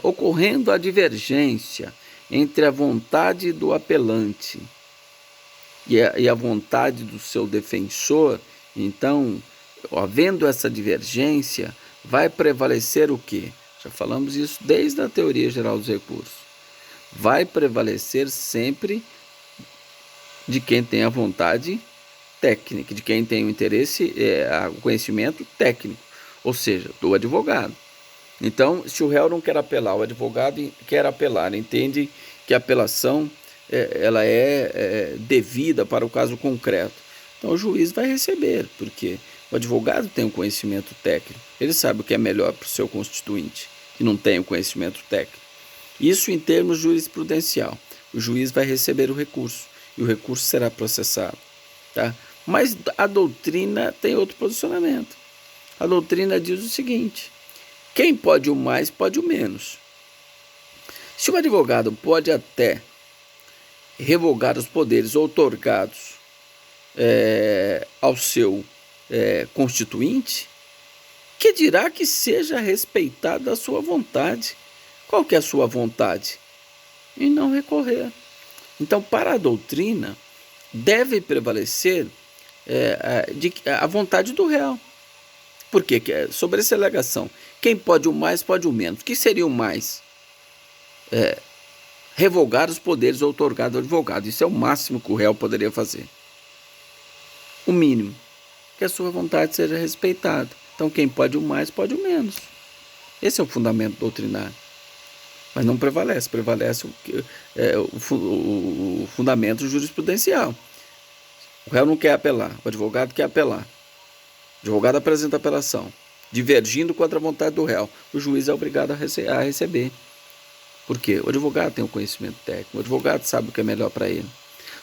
Ocorrendo a divergência entre a vontade do apelante e a vontade do seu defensor, então, havendo essa divergência, vai prevalecer o quê? Já falamos isso desde a teoria geral dos recursos. Vai prevalecer sempre de quem tem a vontade técnica, de quem tem o interesse, o conhecimento técnico, ou seja, do advogado. Então, se o réu não quer apelar, o advogado quer apelar, entende que a apelação ela é devida para o caso concreto. Então, o juiz vai receber, porque o advogado tem um conhecimento técnico, ele sabe o que é melhor para o seu constituinte, que não tem o conhecimento técnico. Isso em termos jurisprudencial. O juiz vai receber o recurso e o recurso será processado. Tá? Mas a doutrina tem outro posicionamento. A doutrina diz o seguinte: quem pode o mais, pode o menos. Se o advogado pode até revogar os poderes outorgados ao seu constituinte, que dirá que seja respeitada a sua vontade. Qual que é a sua vontade? E não recorrer. Então, para a doutrina, deve prevalecer a vontade do réu. Por quê? Sobre essa alegação, quem pode o mais, pode o menos. O que seria o mais? Revogar os poderes outorgados ao advogado. Isso é o máximo que o réu poderia fazer. O mínimo, que a sua vontade seja respeitada. Então, quem pode o mais, pode o menos. Esse é o fundamento doutrinário. Mas não prevalece. Prevalece o fundamento jurisprudencial. O réu não quer apelar, o advogado quer apelar. O advogado apresenta apelação, divergindo contra a vontade do réu. O juiz é obrigado a receber. Por quê? O advogado tem o conhecimento técnico, o advogado sabe o que é melhor para ele.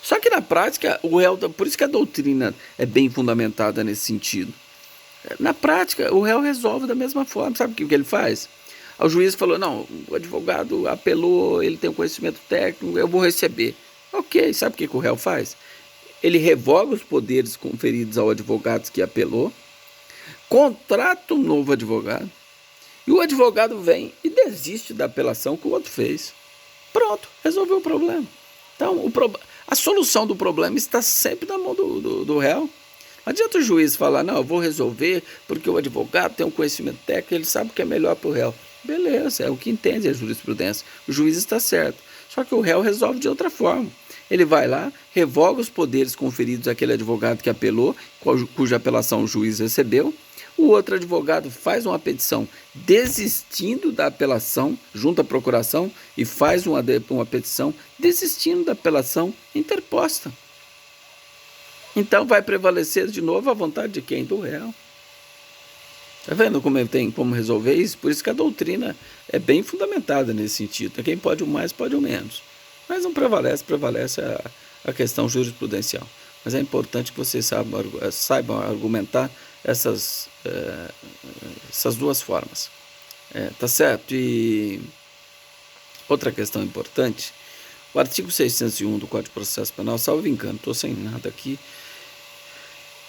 Só que na prática, o réu, por isso que a doutrina é bem fundamentada nesse sentido. Na prática, o réu resolve da mesma forma. Sabe o que ele faz? O juiz falou, não, o advogado apelou, ele tem o conhecimento técnico, eu vou receber. Ok, sabe o que o réu faz? Ele revoga os poderes conferidos ao advogado que apelou, contrata um novo advogado, e o advogado vem e desiste da apelação que o outro fez. Pronto, resolveu o problema. Então, a solução do problema está sempre na mão do réu. Não adianta o juiz falar, não, eu vou resolver porque o advogado tem um conhecimento técnico, ele sabe o que é melhor para o réu. Beleza, é o que entende a jurisprudência. O juiz está certo. Só que o réu resolve de outra forma. Ele vai lá, revoga os poderes conferidos àquele advogado que apelou, cuja apelação o juiz recebeu. O outro advogado faz uma petição desistindo da apelação, junto à procuração, e faz uma petição desistindo da apelação interposta. Então vai prevalecer de novo a vontade de quem? Do réu. Está vendo como tem como resolver isso? Por isso que a doutrina é bem fundamentada nesse sentido. Quem pode o mais, pode o menos. Mas não prevalece a questão jurisprudencial. Mas é importante que vocês saibam argumentar essas duas formas. Tá certo. E outra questão importante, o artigo 601 do Código de Processo Penal, salvo engano, estou sem nada aqui,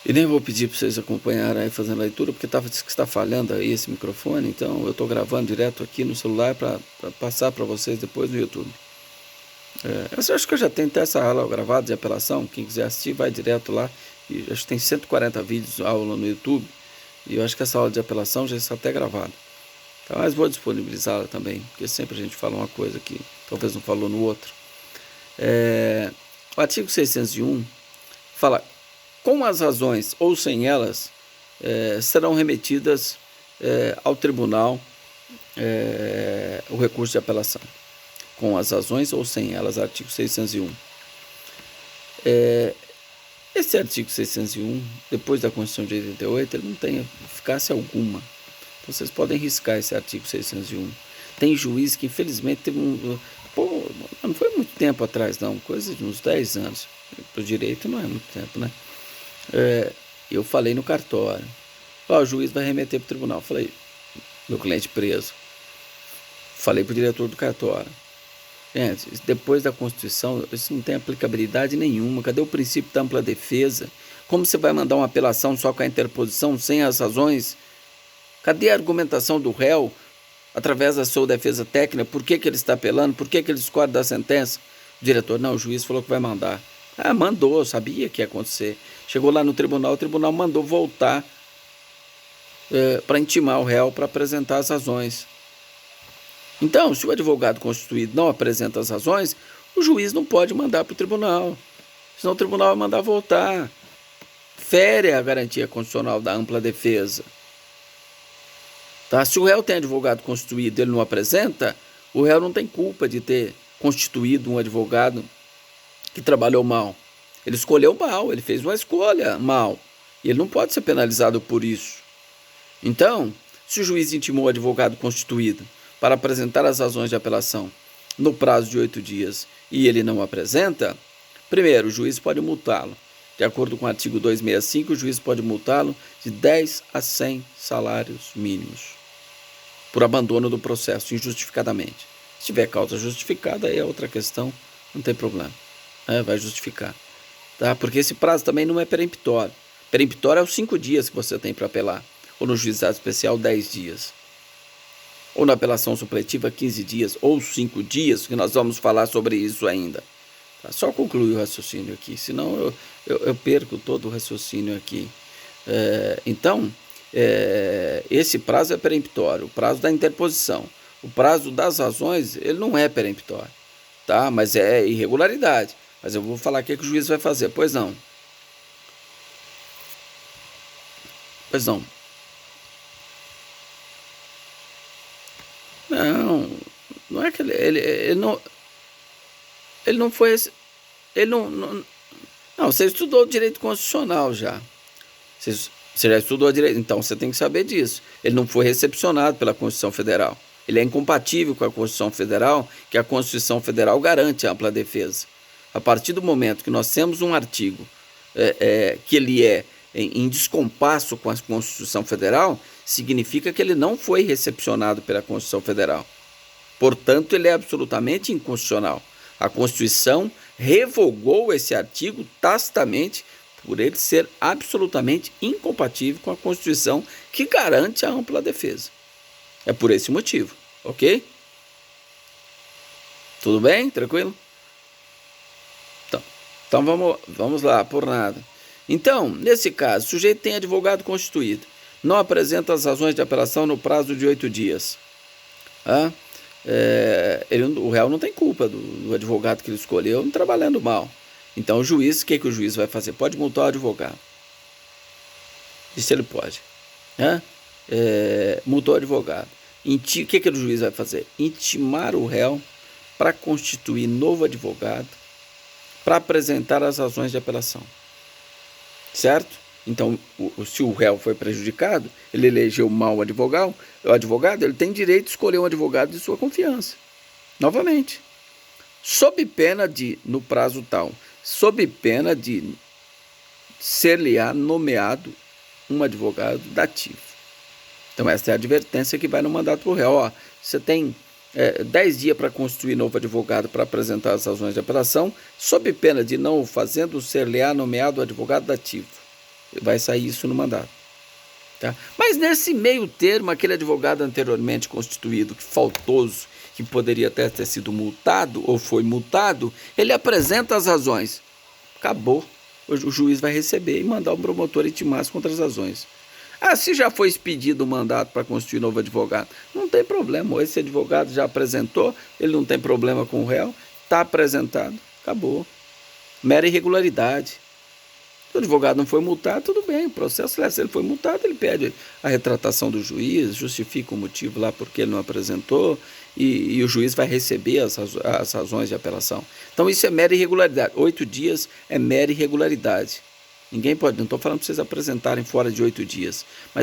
e nem vou pedir para vocês acompanharem aí fazendo a leitura, porque está falhando aí esse microfone, então eu estou gravando direto aqui no celular para passar para vocês depois no YouTube. Eu acho que eu já tenho até essa aula gravada de apelação, quem quiser assistir vai direto lá, e acho que tem 140 vídeos aula no YouTube, e eu acho que essa aula de apelação já está até gravada. Então, mas vou disponibilizá-la também, porque sempre a gente fala uma coisa que talvez não falou no outro. O artigo 601 fala: com as razões ou sem elas, serão remetidas ao tribunal o recurso de apelação. Com as razões ou sem elas, artigo 601. Esse artigo 601, depois da Constituição de 88, ele não tem eficácia alguma. Então, vocês podem riscar esse artigo 601. Tem juiz que, infelizmente, teve não foi muito tempo atrás, não, coisa de uns 10 anos. Para o direito não é muito tempo, né? Eu falei no cartório, o juiz vai remeter para o tribunal. Falei, meu cliente preso. Falei para o diretor do cartório. Gente, depois da Constituição, isso não tem aplicabilidade nenhuma. Cadê o princípio da ampla defesa? Como você vai mandar uma apelação só com a interposição, sem as razões? Cadê a argumentação do réu, através da sua defesa técnica? Por que ele está apelando? Por que ele discorda da sentença? O diretor, não, o juiz falou que vai mandar. Mandou, sabia que ia acontecer. Chegou lá no tribunal, o tribunal mandou voltar para intimar o réu para apresentar as razões. Então, se o advogado constituído não apresenta as razões, o juiz não pode mandar para o tribunal. Senão o tribunal vai mandar voltar. Fere a garantia constitucional da ampla defesa. Tá? Se o réu tem advogado constituído e ele não apresenta, o réu não tem culpa de ter constituído um advogado que trabalhou mal. Ele escolheu mal, ele fez uma escolha mal. E ele não pode ser penalizado por isso. Então, se o juiz intimou o advogado constituído para apresentar as razões de apelação no prazo de 8 dias e ele não apresenta, primeiro, o juiz pode multá-lo. De acordo com o artigo 265, o juiz pode multá-lo de 10 a 100 salários mínimos por abandono do processo injustificadamente. Se tiver causa justificada, aí é outra questão, não tem problema. Vai justificar. Tá? Porque esse prazo também não é peremptório. Peremptório é os 5 dias que você tem para apelar. Ou no juizado especial, 10 dias. Ou na apelação supletiva, 15 dias, ou 5 dias, que nós vamos falar sobre isso ainda. Tá? Só concluir o raciocínio aqui, senão eu perco todo o raciocínio aqui. Então, esse prazo é peremptório, o prazo da interposição. O prazo das razões, ele não é peremptório, tá? Mas é irregularidade. Mas eu vou falar o que o juiz vai fazer. Pois não. Pois não. Não é que ele não foi, ele não, você estudou direito constitucional já, você já estudou direito, então você tem que saber disso. Ele não foi recepcionado pela Constituição Federal, ele é incompatível com a Constituição Federal, que a Constituição Federal garante a ampla defesa. A partir do momento que nós temos um artigo que ele é em descompasso com a Constituição Federal, significa que ele não foi recepcionado pela Constituição Federal. Portanto, ele é absolutamente inconstitucional. A Constituição revogou esse artigo tacitamente por ele ser absolutamente incompatível com a Constituição que garante a ampla defesa. É por esse motivo, ok? Tudo bem? Tranquilo? Então vamos lá, por nada. Então, nesse caso, o sujeito tem advogado constituído, não apresenta as razões de apelação no prazo de 8 dias. O réu não tem culpa do advogado que ele escolheu trabalhando mal. Então, o juiz, o que o juiz vai fazer? Pode multar o advogado. Isso ele pode. Multou o advogado. O que o juiz vai fazer? Intimar o réu para constituir novo advogado para apresentar as razões de apelação. Certo? Então, se o réu foi prejudicado, ele elegeu mal o advogado, ele tem direito de escolher um advogado de sua confiança. Novamente. Sob pena de, no prazo tal, sob pena de ser-lhe-á nomeado um advogado dativo. Então essa é a advertência que vai no mandato para o réu. Ó, você tem 10 dias para constituir novo advogado para apresentar as razões de apelação, sob pena de não o fazendo, ser-lhe-á nomeado advogado dativo. Vai sair isso no mandato. Tá? Mas nesse meio termo, aquele advogado anteriormente constituído, faltoso, que poderia até ter sido multado ou foi multado, ele apresenta as razões. Acabou. O juiz vai receber e mandar o promotor intimar contra as razões. Ah, se já foi expedido o mandato para constituir novo advogado, não tem problema. Esse advogado já apresentou, ele não tem problema com o réu, está apresentado, acabou. Mera irregularidade. Se o advogado não foi multado, tudo bem, o processo, se ele foi multado, ele pede a retratação do juiz, justifica o motivo lá porque ele não apresentou e o juiz vai receber as razões de apelação. Então isso é mera irregularidade. 8 dias é mera irregularidade. Ninguém pode, não estou falando para vocês apresentarem fora de 8 dias, mas